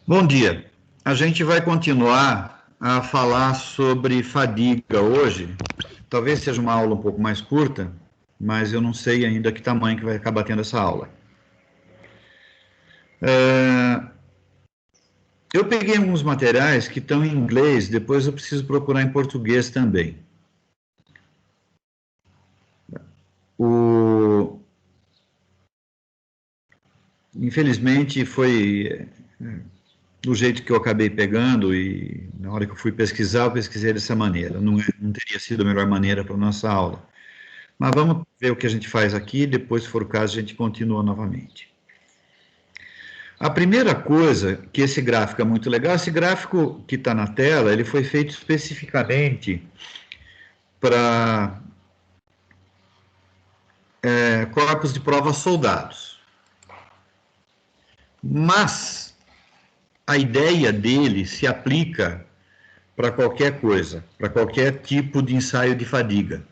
Bom dia. A gente vai continuar a falar sobre fadiga hoje. Talvez seja uma aula um pouco mais curta, mas eu não sei ainda que tamanho que vai acabar tendo essa aula. Eu peguei alguns materiais que estão em inglês, depois eu preciso procurar em português também. Infelizmente foi do jeito que eu acabei pegando e na hora que eu fui pesquisar, eu pesquisei dessa maneira. Não teria sido a melhor maneira para a nossa aula. Mas vamos ver o que a gente faz aqui, depois, se for o caso, a gente continua novamente. A primeira coisa, que esse gráfico é muito legal, esse gráfico que está na tela, ele foi feito especificamente para corpos de prova soldados. Mas a ideia dele se aplica para qualquer coisa, para qualquer tipo de ensaio de fadiga.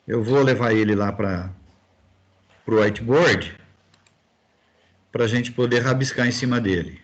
Eu vou levar ele lá para o whiteboard para a gente poder rabiscar em cima dele.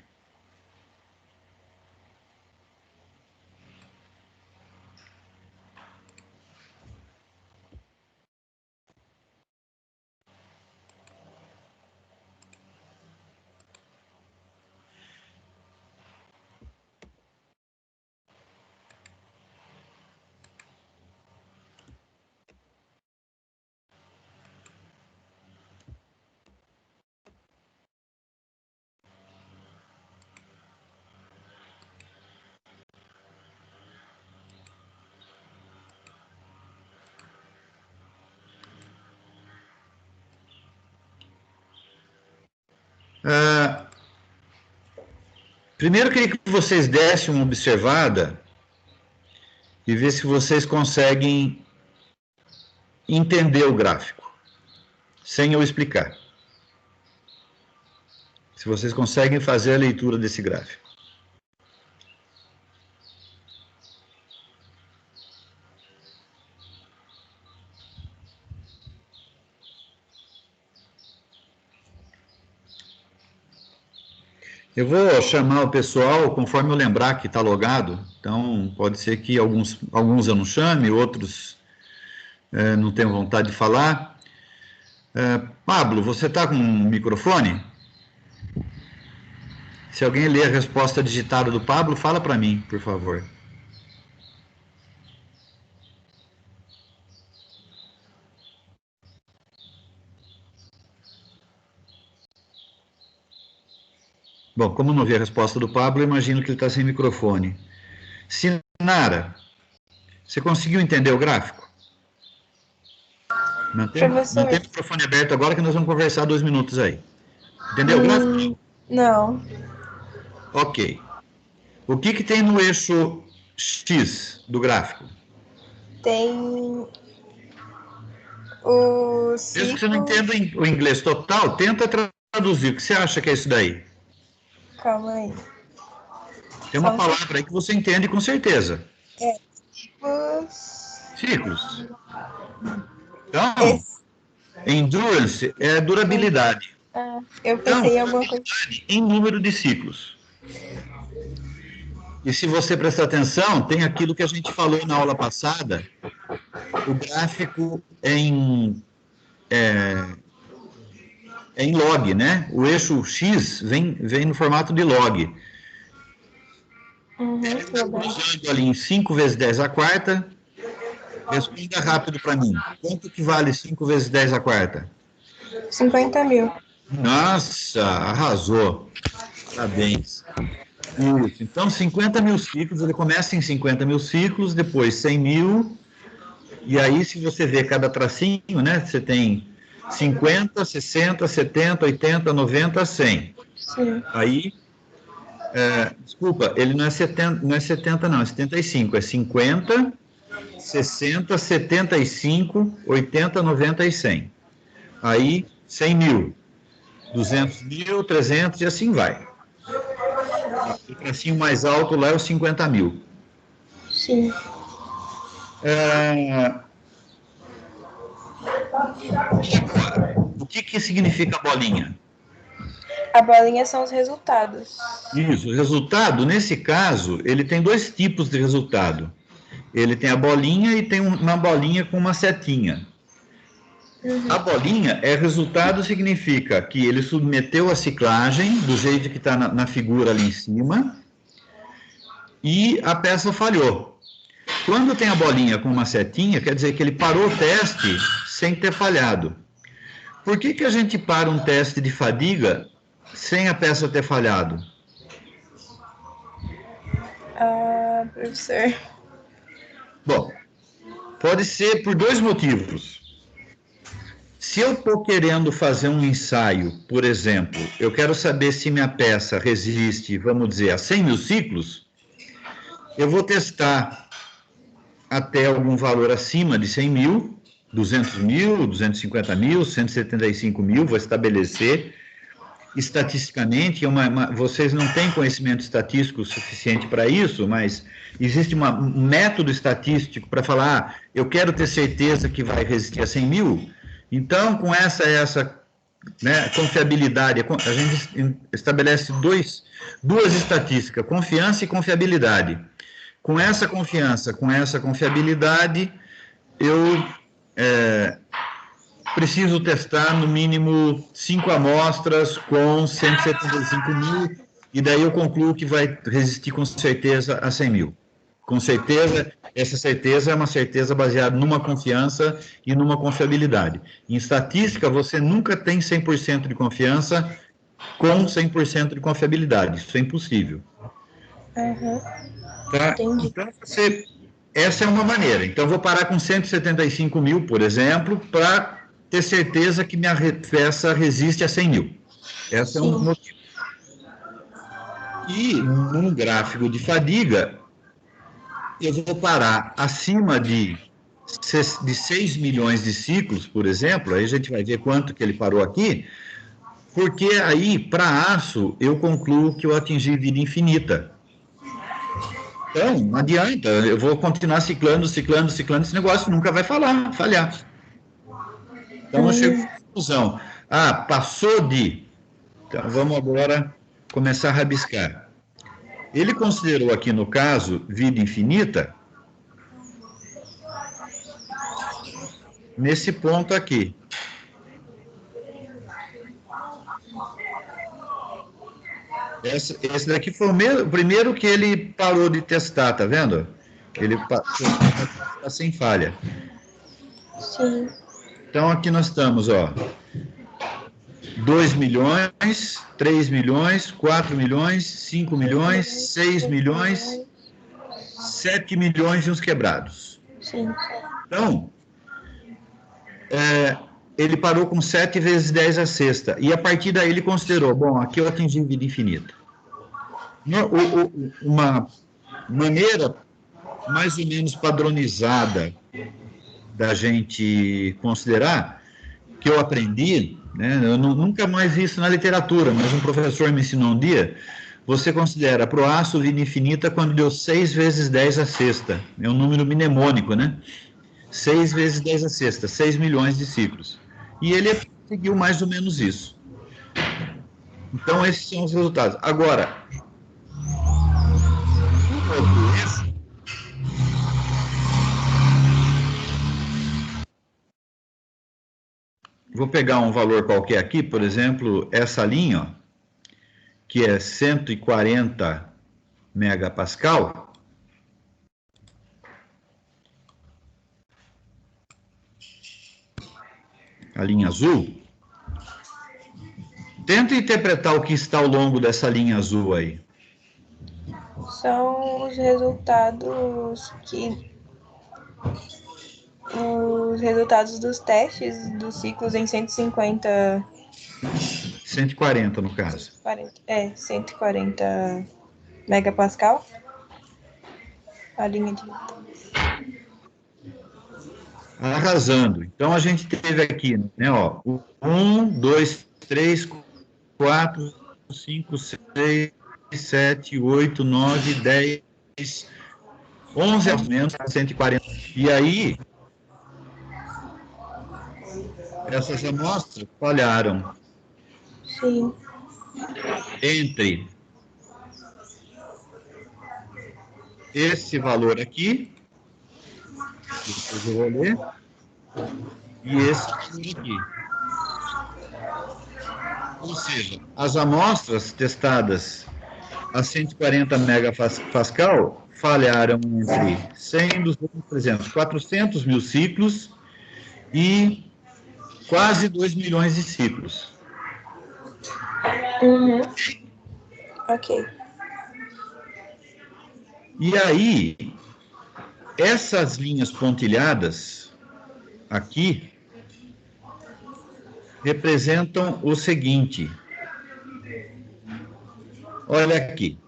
Primeiro, eu queria que vocês dessem uma observada e ver se vocês conseguem entender o gráfico, sem eu explicar. Se vocês conseguem fazer a leitura desse gráfico. Eu vou chamar o pessoal conforme eu lembrar que está logado. Então, pode ser que alguns eu não chame, outros não tenham vontade de falar. Pablo, você está com um microfone? Se alguém ler a resposta digitada do Pablo, fala para mim, por favor. Bom, como não vi a resposta do Pablo, eu imagino que ele está sem microfone. Sinara, você conseguiu entender o gráfico? Mantém o microfone aberto agora que nós vamos conversar 2 minutos aí. Entendeu o gráfico? Não. Ok. O que tem no eixo X do gráfico? Tem o ciclo... Mesmo que você não entenda o inglês total, tenta traduzir. O que você acha que é isso daí? Calma aí. Tem uma palavra aí que você entende com certeza. Ciclos... Ciclos. Então, endurance é durabilidade. Eu pensei em alguma coisa. Em número de ciclos. E se você prestar atenção, tem aquilo que a gente falou na aula passada, o gráfico é em log, né? O eixo X vem no formato de log. Ele está cruzando ali em 5 vezes 10 à quarta. Responda rápido para mim. Quanto que vale 5 vezes 10 à quarta? 50 mil. Nossa, arrasou. Parabéns. Isso. Então, 50 mil ciclos, ele começa em 50 mil ciclos, depois 100 mil, e aí, se você vê cada tracinho, né, você tem 50, 60, 70, 80, 90, 100. Sim. Aí, desculpa, ele não é 70, não, é 75, é 50, 60, 75, 80, 90 e 100. Aí, 100 mil, 200 mil, 300 e assim vai. O tracinho mais alto lá é os 50 mil. Sim. O que significa bolinha? A bolinha são os resultados. Isso, o resultado, nesse caso, ele tem dois tipos de resultado. Ele tem a bolinha e tem uma bolinha com uma setinha. A bolinha é resultado, significa que ele submeteu a ciclagem, do jeito que está na figura ali em cima, e a peça falhou. Quando tem a bolinha com uma setinha, quer dizer que ele parou o teste sem ter falhado. Por que a gente para um teste de fadiga sem a peça ter falhado? Ah, professor. Bom, pode ser por dois motivos. Se eu estou querendo fazer um ensaio, por exemplo, eu quero saber se minha peça resiste, vamos dizer, a 100 mil ciclos, eu vou testar até algum valor acima de 100 mil, 200 mil, 250 mil, 175 mil, vou estabelecer. Estatisticamente, vocês não têm conhecimento estatístico suficiente para isso, mas existe um método estatístico para falar, eu quero ter certeza que vai resistir a 100 mil, então, com essa né, confiabilidade, a gente estabelece duas estatísticas, confiança e confiabilidade. Com essa confiança, com essa confiabilidade, eu preciso testar no mínimo 5 amostras com 175 mil, e daí eu concluo que vai resistir com certeza a 100 mil. Com certeza, essa certeza é uma certeza baseada numa confiança e numa confiabilidade. Em estatística, você nunca tem 100% de confiança com 100% de confiabilidade. Isso é impossível. Tá? Então, essa é uma maneira. Então, eu vou parar com 175 mil, por exemplo, para ter certeza que minha peça resiste a 100 mil. Esse é um motivo. E, num gráfico de fadiga, eu vou parar acima de 6 milhões de ciclos, por exemplo, aí a gente vai ver quanto que ele parou aqui, porque aí, para aço, eu concluo que eu atingi vida infinita. Então, não adianta, eu vou continuar ciclando, esse negócio nunca vai falhar. Então, eu chego à conclusão. Passou de... Então, vamos agora começar a rabiscar. Ele considerou aqui, no caso, vida infinita, nesse ponto aqui. Esse daqui foi o primeiro que ele parou de testar, tá vendo? Ele está sem falha. Sim. Então, aqui nós estamos, 2 milhões, 3 milhões, 4 milhões, 5 milhões, 6 milhões, 7 milhões e uns quebrados. Sim. Então, ele parou com 7 vezes 10 a sexta, e a partir daí ele considerou, bom, aqui eu atingi vida infinita. Uma maneira mais ou menos padronizada da gente considerar, que eu aprendi, né, eu nunca mais vi isso na literatura, mas um professor me ensinou um dia, você considera pro aço vida infinita quando deu 6 vezes 10 a sexta, é um número mnemônico, né? 6 vezes 10 a sexta, 6 milhões de ciclos. E ele seguiu mais ou menos isso. Então, esses são os resultados. Agora, vou pegar um valor qualquer aqui, por exemplo, essa linha, que é 140 megapascal. A linha azul. Tenta interpretar o que está ao longo dessa linha azul aí. São os resultados dos testes dos ciclos em 150... 140, no caso. 140 megapascal. A linha de... Arrasando. Então, a gente teve aqui, né, 1, 2, 3, 4, 5, 6, 7, 8, 9, 10, 11 aumentos, 140. E aí, essas amostras falharam. Sim. entre esse valor aqui, depois eu vou ler, e esse valor aqui. Ou seja, as amostras testadas a 140 megapascal falharam entre 100, 200, 300, 400 mil ciclos e quase 2 milhões de ciclos. Uhum. Ok. E aí, essas linhas pontilhadas aqui representam o seguinte. Olha aqui.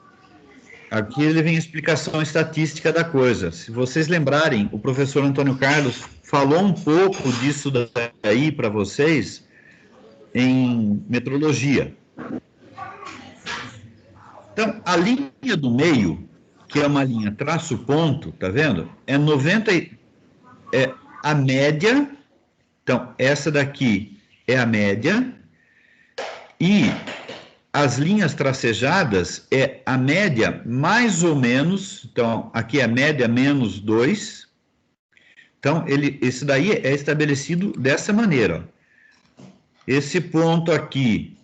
Aqui ele vem a explicação estatística da coisa. Se vocês lembrarem, o professor Antônio Carlos falou um pouco disso daí para vocês em metrologia. Então, a linha do meio, que é uma linha traço-ponto, tá vendo? É 90, é a média. Então, essa daqui é a média. E as linhas tracejadas é a média mais ou menos. Então, aqui é a média menos 2. Então, esse daí é estabelecido dessa maneira. Esse ponto aqui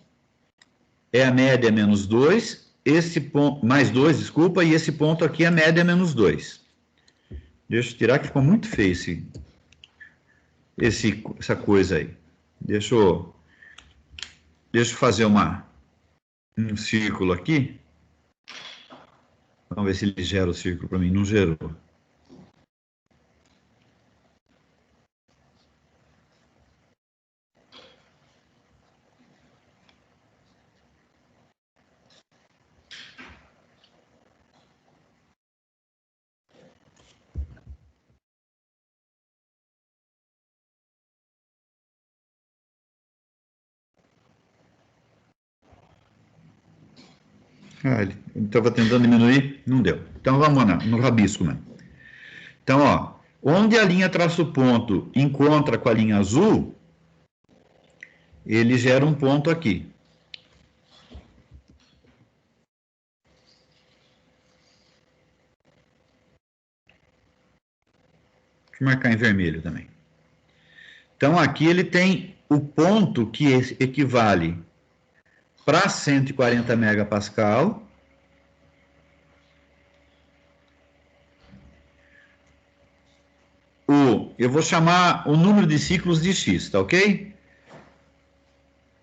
é a média menos 2. Esse ponto, mais 2, desculpa, e esse ponto aqui é a média menos 2. Deixa eu tirar que ficou muito feio essa coisa aí. Deixa eu fazer um círculo aqui. Vamos ver se ele gera o círculo para mim. Não gerou. Ele estava tentando diminuir, não deu. Então vamos lá, no rabisco, né? Então, ó, onde a linha traço-ponto encontra com a linha azul, ele gera um ponto aqui. Deixa eu marcar em vermelho também. Então, aqui ele tem o ponto que equivale para 140 megapascal. Eu vou chamar o número de ciclos de x, tá ok?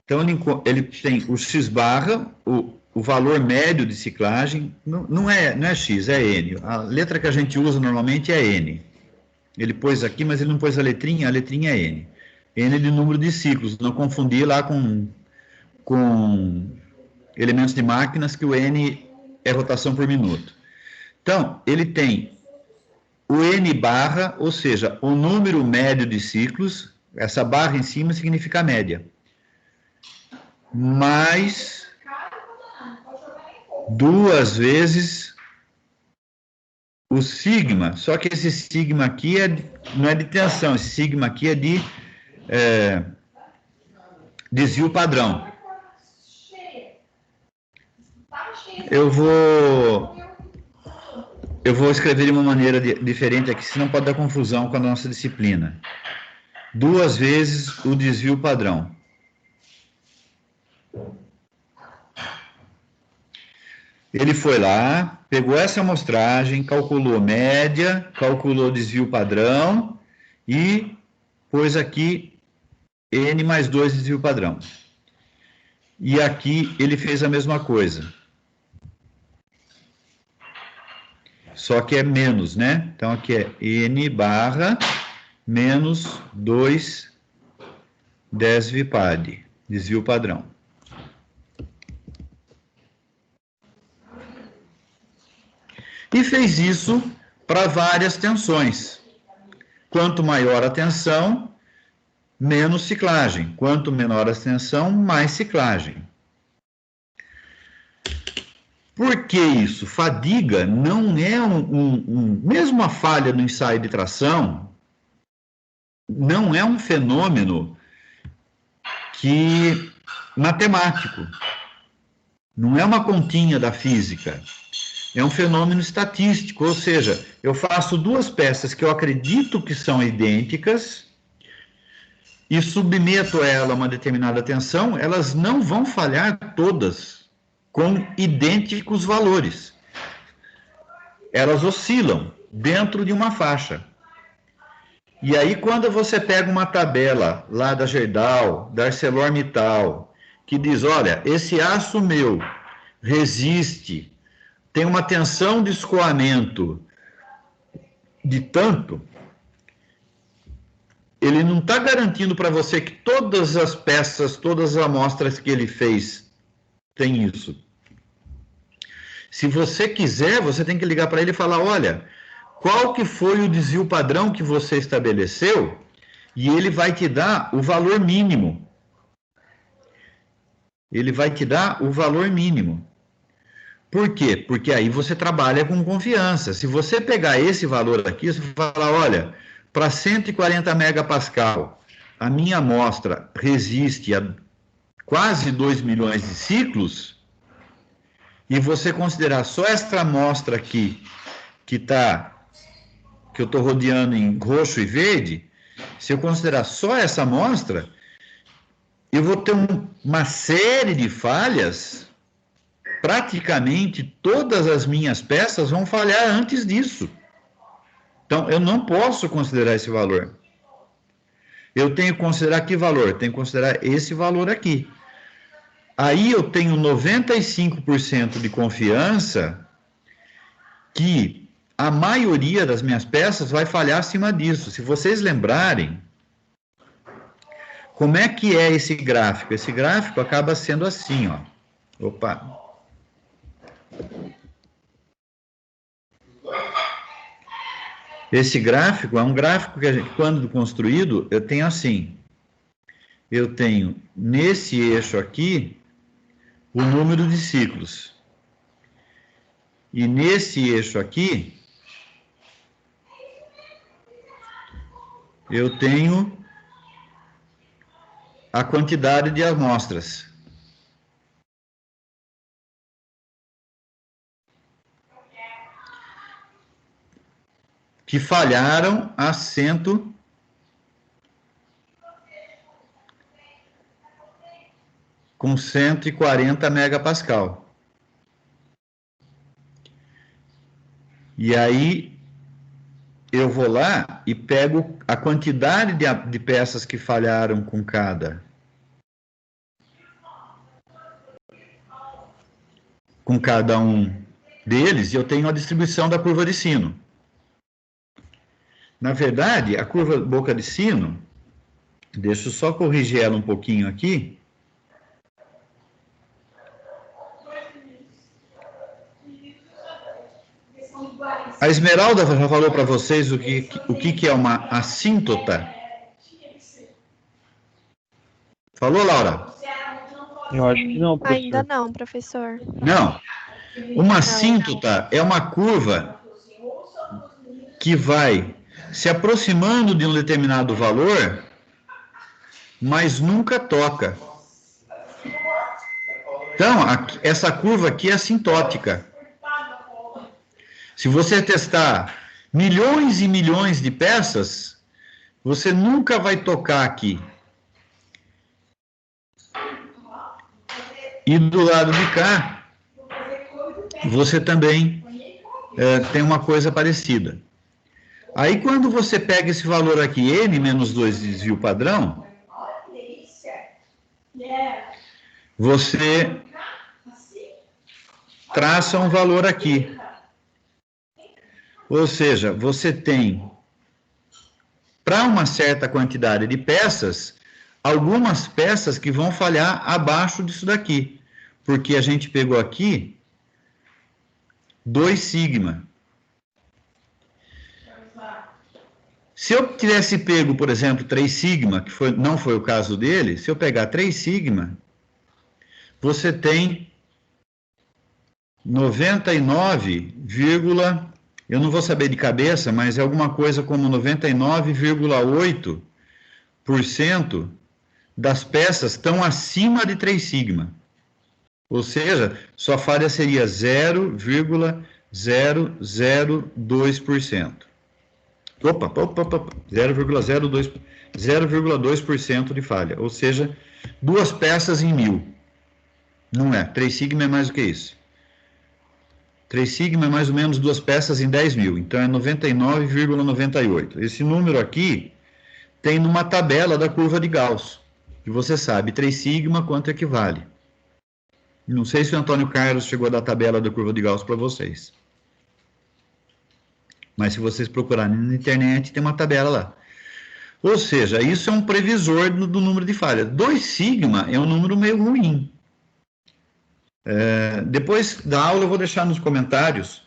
Então, ele tem o x barra, o valor médio de ciclagem, não é x, é n. A letra que a gente usa normalmente é n. Ele pôs aqui, mas ele não pôs a letrinha é n. N de número de ciclos, não confundir lá com elementos de máquinas, que o n é rotação por minuto. Então, ele tem o n barra, ou seja, o número médio de ciclos, essa barra em cima significa a média, mais 2 vezes o sigma, só que esse sigma aqui não é de tensão, esse sigma aqui é de desvio padrão. Eu vou escrever de uma maneira diferente aqui, senão pode dar confusão com a nossa disciplina. 2 vezes o desvio padrão. Ele foi lá, pegou essa amostragem, calculou média, calculou desvio padrão e pôs aqui n mais 2 desvio padrão. E aqui ele fez a mesma coisa. Só que é menos, né? Então aqui é n barra menos 2 desvipad, desvio padrão. E fez isso para várias tensões. Quanto maior a tensão, menos ciclagem. Quanto menor a tensão, mais ciclagem. Por que isso? Fadiga não é mesmo a falha no ensaio de tração, não é um fenômeno matemático. Não é uma continha da física. É um fenômeno estatístico, ou seja, eu faço duas peças que eu acredito que são idênticas e submeto ela a uma determinada tensão, elas não vão falhar todas com idênticos valores. Elas oscilam dentro de uma faixa. E aí, quando você pega uma tabela lá da Gerdau, da ArcelorMittal, que diz, olha, esse aço meu resiste, tem uma tensão de escoamento de tanto, ele não está garantindo para você que todas as peças, todas as amostras que ele fez tem isso. Se você quiser, você tem que ligar para ele e falar, olha, qual que foi o desvio padrão que você estabeleceu? E ele vai te dar o valor mínimo. Ele vai te dar o valor mínimo. Por quê? Porque aí você trabalha com confiança. Se você pegar esse valor aqui, você fala, olha, para 140 megapascal, a minha amostra resiste a quase 2 milhões de ciclos, e você considerar só esta amostra aqui, que eu estou rodeando em roxo e verde, se eu considerar só essa amostra, eu vou ter uma série de falhas. Praticamente todas as minhas peças vão falhar antes disso. Então, eu não posso considerar esse valor. Eu tenho que considerar que valor? Eu tenho que considerar esse valor aqui. Aí eu tenho 95% de confiança que a maioria das minhas peças vai falhar acima disso. Se vocês lembrarem, como é que é esse gráfico? Esse gráfico acaba sendo assim, ó. Opa! Esse gráfico é um gráfico que a gente, quando construído, eu tenho assim. Eu tenho nesse eixo aqui o número de ciclos. E nesse eixo aqui eu tenho a quantidade de amostras. Que falharam a com 140 megapascal. E aí eu vou lá e pego a quantidade de peças que falharam com cada um deles, e eu tenho a distribuição da curva de sino. Na verdade, a curva boca de sino, deixa eu só corrigir ela um pouquinho aqui. A Esmeralda já falou para vocês o que é uma assíntota? Falou, Laura? Eu acho que não, professor. Ainda não, professor. Não. Uma assíntota é uma curva que vai se aproximando de um determinado valor, mas nunca toca. Então, essa curva aqui é assintótica. Se você testar milhões e milhões de peças, você nunca vai tocar aqui. E do lado de cá, você também tem uma coisa parecida. Aí, quando você pega esse valor aqui, n menos 2 de desvio padrão, você traça um valor aqui. Ou seja, você tem, para uma certa quantidade de peças, algumas peças que vão falhar abaixo disso daqui. Porque a gente pegou aqui 2 sigma. Se eu tivesse pego, por exemplo, 3 sigma, que não foi o caso dele, se eu pegar 3 sigma, você tem 99, eu não vou saber de cabeça, mas é alguma coisa como 99,8% das peças estão acima de 3 sigma. Ou seja, sua falha seria 0,002%. Opa, 0,2% de falha. Ou seja, 2 peças em 1000. Não é. 3 sigma é mais do que isso. 3 sigma é mais ou menos 2 peças em 10.000. Então é 99,98. Esse número aqui tem numa tabela da curva de Gauss. Que você sabe 3 sigma quanto equivale. Não sei se o Antônio Carlos chegou a dar a tabela da curva de Gauss para vocês. Mas se vocês procurarem na internet, tem uma tabela lá. Ou seja, isso é um previsor do número de falhas. 2 sigma é um número meio ruim. Depois da aula eu vou deixar nos comentários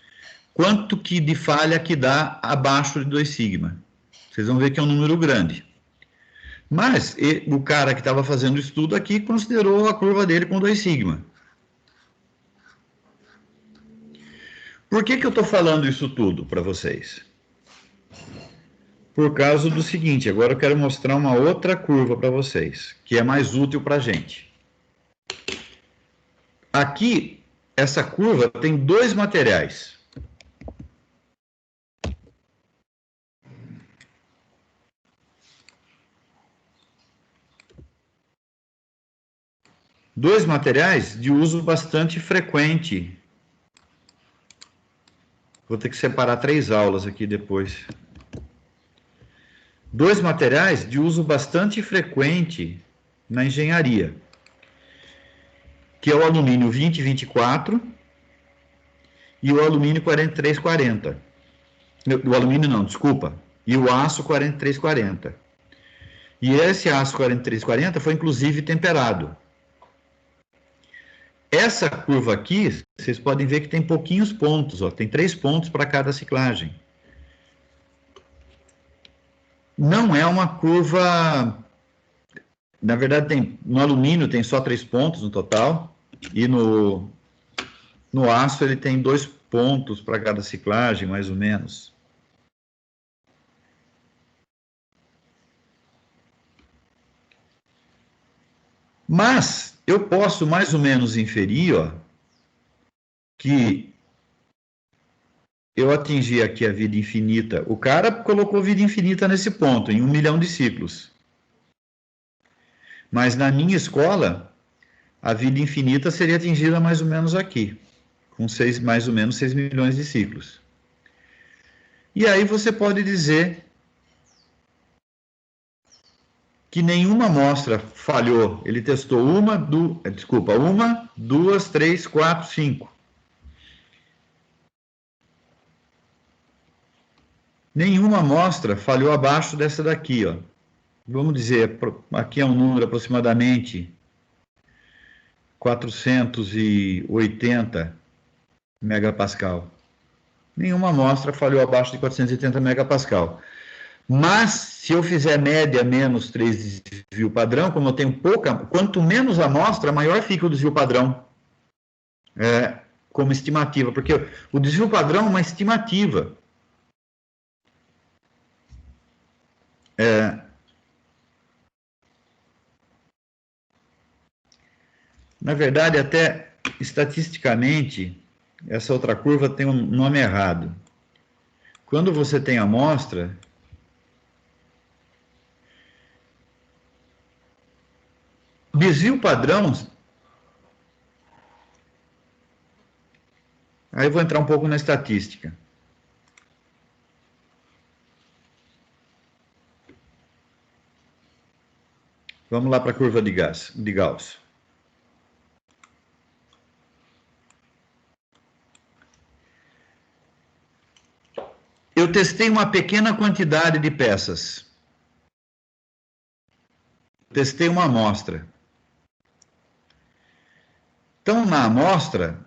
quanto que de falha que dá abaixo de 2 sigma. Vocês vão ver que é um número grande. Mas o cara que estava fazendo o estudo aqui considerou a curva dele com 2 sigma. Por que eu estou falando isso tudo para vocês? Por causa do seguinte, agora eu quero mostrar uma outra curva para vocês, que é mais útil para a gente. Aqui, essa curva tem 2 materiais. Dois materiais de uso bastante frequente. Vou ter que separar 3 aulas aqui depois. 2 materiais de uso bastante frequente na engenharia, que é o alumínio 2024 e o alumínio 4340. O alumínio não, desculpa. E o aço 4340. E esse aço 4340 foi inclusive temperado. Essa curva aqui, vocês podem ver que tem pouquinhos pontos, ó, tem 3 pontos para cada ciclagem. Não é uma curva... Na verdade, no alumínio tem só 3 pontos no total, e no aço ele tem 2 pontos para cada ciclagem, mais ou menos. Mas eu posso mais ou menos inferir, ó, que eu atingi aqui a vida infinita. O cara colocou vida infinita nesse ponto, em 1 milhão de ciclos. Mas na minha escola, a vida infinita seria atingida mais ou menos aqui, com mais ou menos 6 milhões de ciclos. E aí você pode dizer que nenhuma amostra falhou. Ele testou 1, 2, 3, 4, 5. Nenhuma amostra falhou abaixo dessa daqui, ó. Vamos dizer, aqui é um número aproximadamente 480 megapascal. Nenhuma amostra falhou abaixo de 480 megapascal. Mas, se eu fizer média menos 3 desvio padrão, como eu tenho pouca, quanto menos amostra, maior fica o desvio padrão. Como estimativa, porque o desvio padrão é uma estimativa. Na verdade, até estatisticamente, essa outra curva tem um nome errado. Quando você tem amostra, desvio padrão, aí eu vou entrar um pouco na estatística. Vamos lá para a curva de Gauss. Eu testei uma pequena quantidade de peças. Testei uma amostra. Então, na amostra,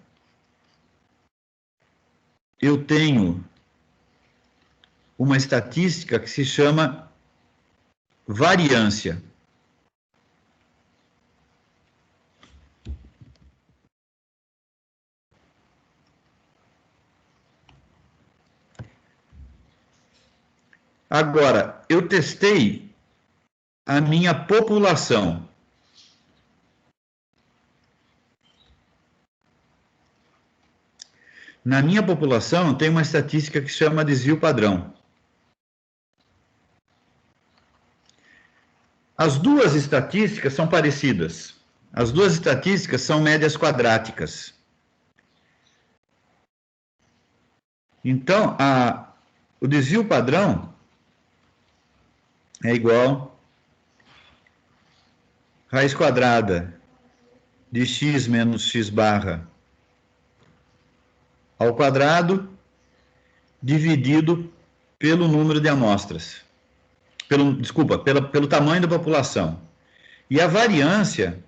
eu tenho uma estatística que se chama variância. Agora, eu testei a minha população. Na minha população, tem uma estatística que chama desvio padrão. As duas estatísticas são parecidas. As duas estatísticas são médias quadráticas. Então, o desvio padrão é igual a raiz quadrada de x menos x barra ao quadrado dividido pelo número de amostras. Pelo tamanho da população. E a variância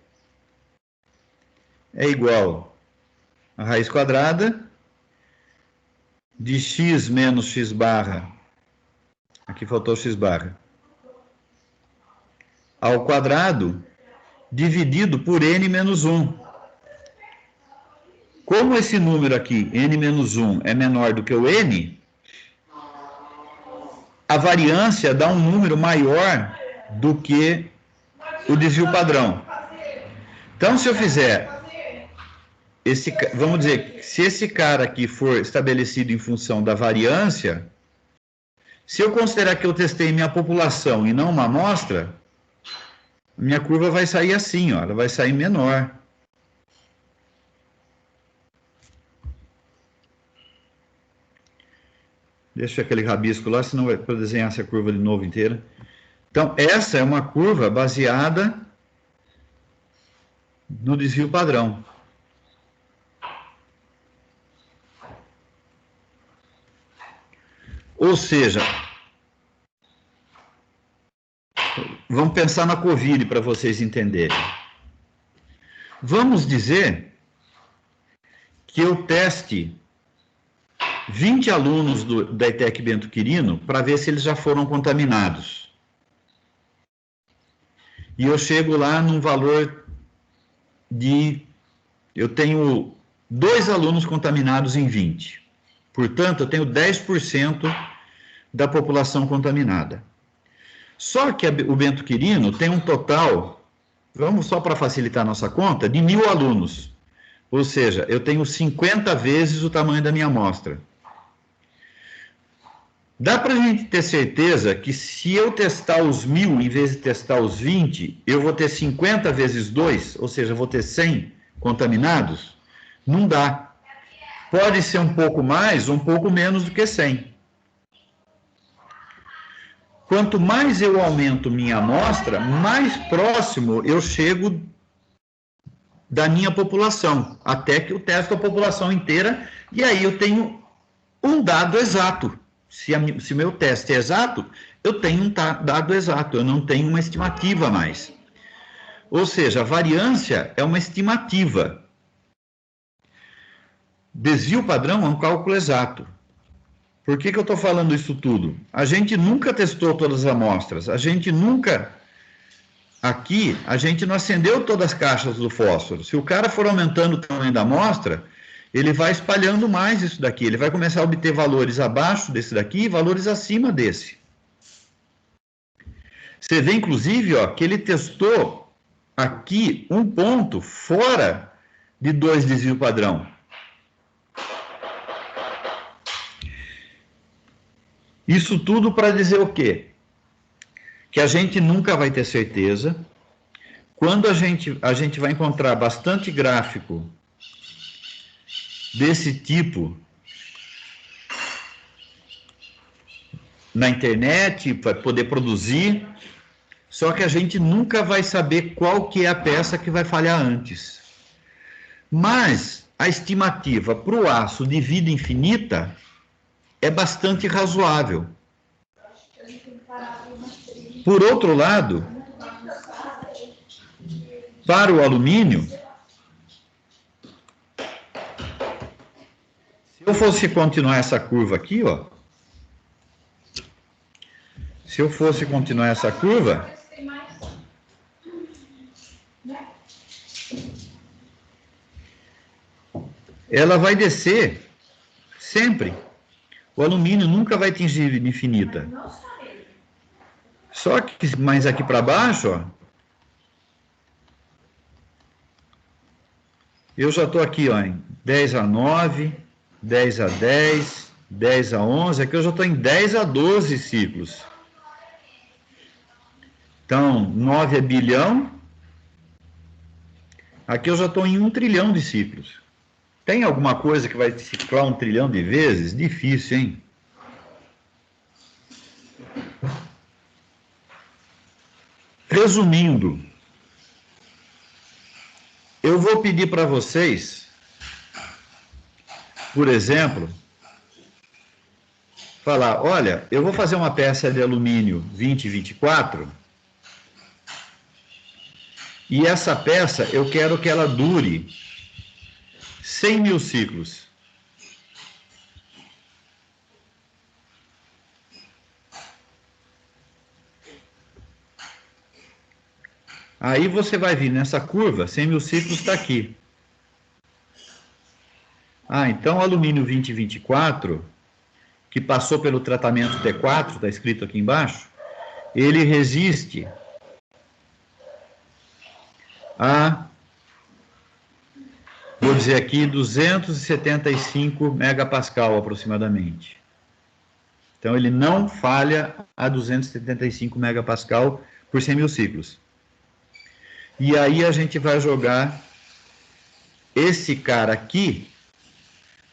é igual a raiz quadrada de x menos x barra, aqui faltou x barra, ao quadrado dividido por n menos 1. Como esse número aqui, n menos 1, é menor do que o n, a variância dá um número maior do que o desvio padrão. Então, se eu fizer vamos dizer, se esse cara aqui for estabelecido em função da variância, se eu considerar que eu testei minha população e não uma amostra, minha curva vai sair assim, ó, ela vai sair menor. Deixa aquele rabisco lá, senão vai para desenhar essa curva de novo inteira. Então, essa é uma curva baseada no desvio padrão. Ou seja, vamos pensar na Covid para vocês entenderem. Vamos dizer que eu teste 20 alunos da ETEC Bento Quirino para ver se eles já foram contaminados. E eu chego lá num valor eu tenho 2 alunos contaminados em 20. Portanto, eu tenho 10% da população contaminada. Só que o Bento Quirino tem um total, vamos só para facilitar a nossa conta, de 1.000 alunos. Ou seja, eu tenho 50 vezes o tamanho da minha amostra. Dá para a gente ter certeza que se eu testar os 1.000 em vez de testar os 20, eu vou ter 50 vezes 2, ou seja, vou ter 100 contaminados? Não dá. Pode ser um pouco mais ou um pouco menos do que 100. Quanto mais eu aumento minha amostra, mais próximo eu chego da minha população, até que eu testo a população inteira, e aí eu tenho um dado exato. Se meu teste é exato, eu tenho um dado exato, eu não tenho uma estimativa mais. Ou seja, a variância é uma estimativa. Desvio padrão é um cálculo exato. Por que eu estou falando isso tudo? A gente nunca testou todas as amostras, a gente não acendeu todas as caixas do fósforo. Se o cara for aumentando o tamanho da amostra, ele vai espalhando mais isso daqui, ele vai começar a obter valores abaixo desse daqui e valores acima desse. Você vê, inclusive, ó, que ele testou aqui um ponto fora de 2 desvio padrão. Isso tudo para dizer o quê? Que a gente nunca vai ter certeza. Quando a gente vai encontrar bastante gráfico desse tipo na internet, para poder produzir, só que a gente nunca vai saber qual que é a peça que vai falhar antes. Mas a estimativa para o aço de vida infinita é bastante razoável. Por outro lado, para o alumínio, se eu fosse continuar essa curva aqui, ó, se eu fosse continuar essa curva, ela vai descer sempre. O alumínio nunca vai atingir vida infinita. Só que mais aqui para baixo, ó, eu já estou aqui, ó, em 10 a 9, 10 a 10, 10 a 11, aqui eu já estou em 10 a 12 ciclos. Então, 9 é bilhão, aqui eu já estou em 1 trilhão de ciclos. Tem alguma coisa que vai ciclar 1 trilhão de vezes? Difícil, hein? Resumindo, eu vou pedir para vocês, por exemplo, falar, olha, eu vou fazer uma peça de alumínio 2024 e essa peça eu quero que ela dure 100 mil ciclos. Aí você vai vir nessa curva, 100 mil ciclos está aqui. Ah, então o alumínio 2024, que passou pelo tratamento T4, está escrito aqui embaixo, ele resiste a, vou dizer aqui, 275 megapascal aproximadamente. Então ele não falha a 275 megapascal por 100 mil ciclos. E aí a gente vai jogar esse cara aqui,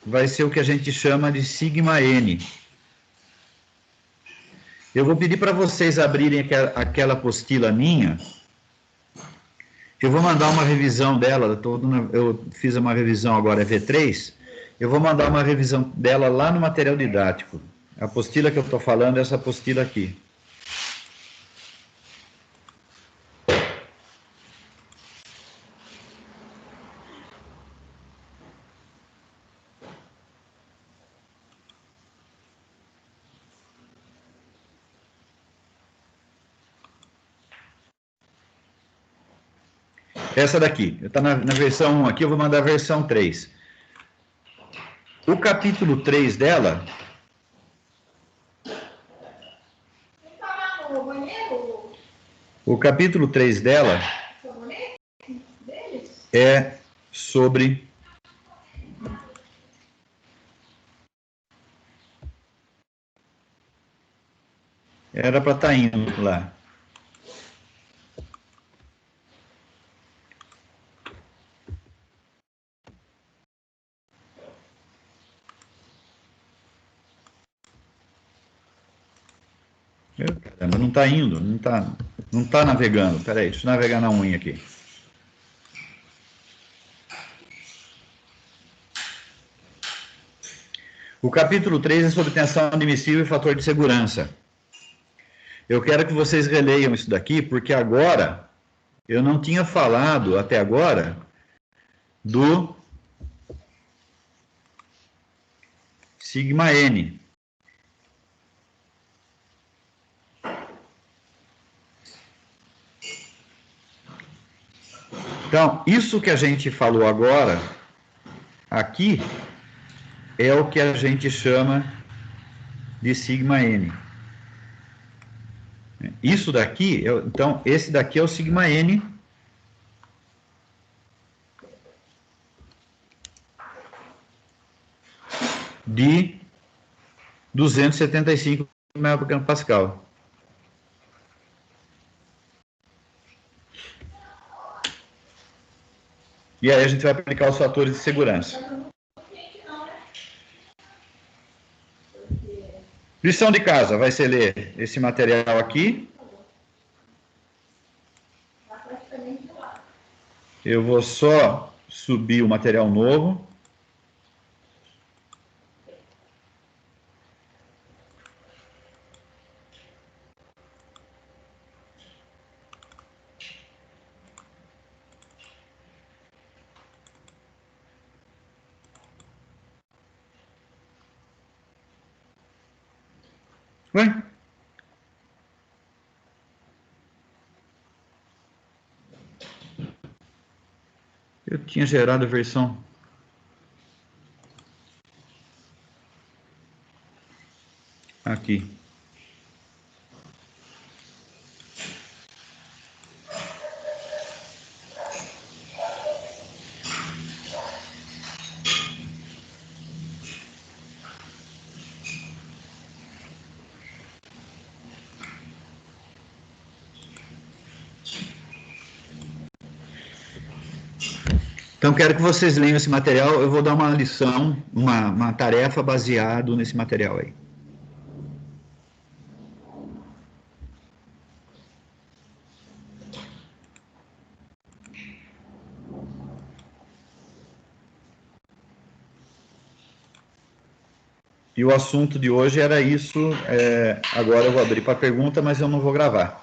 vai ser o que a gente chama de sigma N. Eu vou pedir para vocês abrirem aquela apostila minha. Eu vou mandar uma revisão dela. Eu fiz uma revisão agora, é V3. Eu vou mandar uma revisão dela lá no material didático. A apostila que eu estou falando é essa apostila aqui. Essa daqui, está na versão 1 aqui, eu vou mandar a versão 3. O capítulo 3 dela... O capítulo 3 dela é sobre... Era para estar indo lá. Caramba, não está indo, não tá navegando. Espera aí, deixa eu navegar na unha aqui. O capítulo 3 é sobre tensão admissível e fator de segurança. Eu quero que vocês releiam isso daqui, porque agora, eu não tinha falado até agora do sigma N. Então, isso que a gente falou agora, aqui, é o que a gente chama de sigma N. Isso daqui, então, esse daqui é o sigma N de 275 megapascal. E aí a gente vai aplicar os fatores de segurança. Lição de casa, vai ser ler esse material aqui. Eu vou só subir o material novo. Ué? Eu tinha gerado a versão. Aqui. Então, quero que vocês leiam esse material. Eu vou dar uma lição, uma tarefa baseado nesse material aí. E o assunto de hoje era isso. Agora eu vou abrir para pergunta, mas eu não vou gravar.